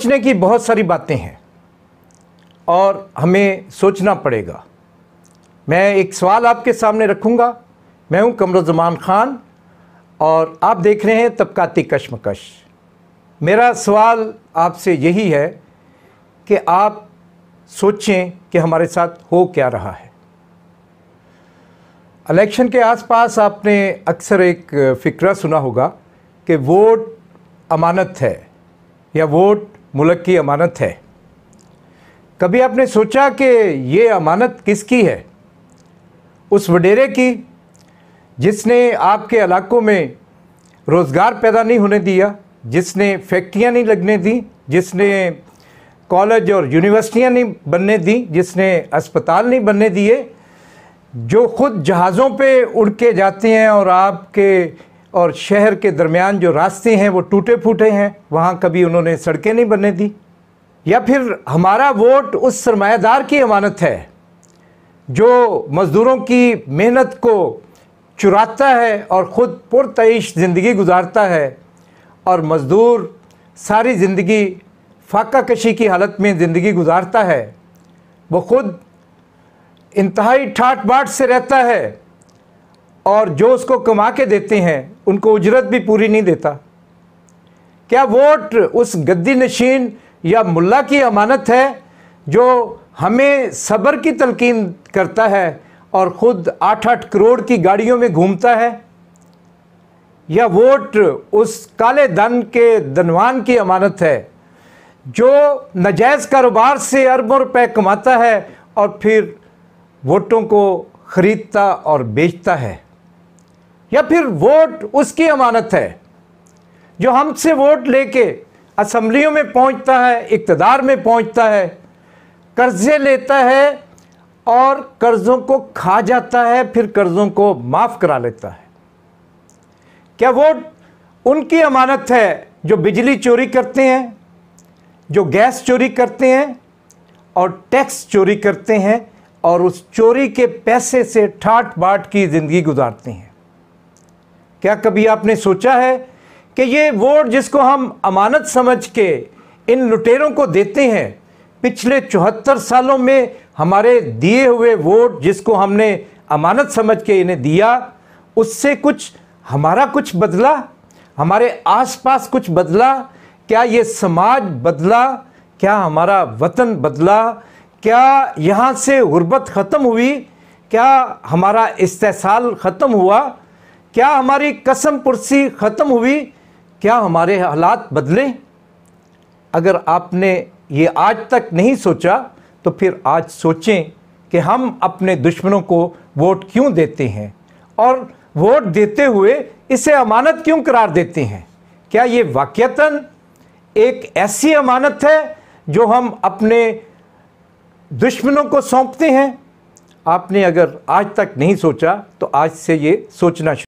सोचने की बहुत सारी बातें हैं और हमें सोचना पड़ेगा। मैं एक सवाल आपके सामने रखूंगा। मैं हूं कमरुज़्ज़मान खान और आप देख रहे हैं तबक़ाती कशमकश। मेरा सवाल आपसे यही है कि आप सोचें कि हमारे साथ हो क्या रहा है। इलेक्शन के आसपास आपने अक्सर एक फ़िक्रा सुना होगा कि वोट अमानत है या वोट मुल्क की अमानत है। कभी आपने सोचा कि ये अमानत किसकी है? उस वडेरे की जिसने आपके इलाकों में रोज़गार पैदा नहीं होने दिया, जिसने फैक्ट्रियां नहीं लगने दी, जिसने कॉलेज और यूनिवर्सिटियां नहीं बनने दी, जिसने अस्पताल नहीं बनने दिए, जो ख़ुद जहाज़ों पे उड़ के जाते हैं और आपके और शहर के दरमियान जो रास्ते हैं वो टूटे फूटे हैं, वहाँ कभी उन्होंने सड़कें नहीं बनने दी। या फिर हमारा वोट उस सरमायादार की अमानत है जो मज़दूरों की मेहनत को चुराता है और ख़ुद पुरतईश ज़िंदगी गुजारता है और मज़दूर सारी ज़िंदगी फाका कशी की हालत में ज़िंदगी गुजारता है। वो ख़ुद इंतहाई ठाट बाट से रहता है और जो उसको कमा के देते हैं उनको उजरत भी पूरी नहीं देता। क्या वोट उस गद्दी नशीन या मुल्ला की अमानत है जो हमें सब्र की तलकीन करता है और ख़ुद 8-8 करोड़ की गाड़ियों में घूमता है? या वोट उस काले धन के धनवान की अमानत है जो नाजायज़ कारोबार से अरबों रुपए कमाता है और फिर वोटों को ख़रीदता और बेचता है? या फिर वोट उसकी अमानत है जो हमसे वोट लेके असम्बलियों में पहुंचता है, इक़्तिदार में पहुंचता है, कर्ज़े लेता है और कर्ज़ों को खा जाता है, फिर कर्ज़ों को माफ़ करा लेता है? क्या वोट उनकी अमानत है जो बिजली चोरी करते हैं, जो गैस चोरी करते हैं और टैक्स चोरी करते हैं और उस चोरी के पैसे से ठाट बाट की ज़िंदगी गुजारते हैं? क्या कभी आपने सोचा है कि ये वोट जिसको हम अमानत समझ के इन लुटेरों को देते हैं, पिछले 74 सालों में हमारे दिए हुए वोट जिसको हमने अमानत समझ के इन्हें दिया, उससे कुछ हमारा कुछ बदला? हमारे आसपास कुछ बदला? क्या ये समाज बदला? क्या हमारा वतन बदला? क्या यहाँ से गुर्बत ख़त्म हुई? क्या हमारा इस्तेसाल ख़त्म हुआ? क्या हमारी कसम पुरसी ख़त्म हुई? क्या हमारे हालात बदले? अगर आपने ये आज तक नहीं सोचा तो फिर आज सोचें कि हम अपने दुश्मनों को वोट क्यों देते हैं और वोट देते हुए इसे अमानत क्यों करार देते हैं? क्या ये वाक़यतन एक ऐसी अमानत है जो हम अपने दुश्मनों को सौंपते हैं? आपने अगर आज तक नहीं सोचा तो आज से ये सोचना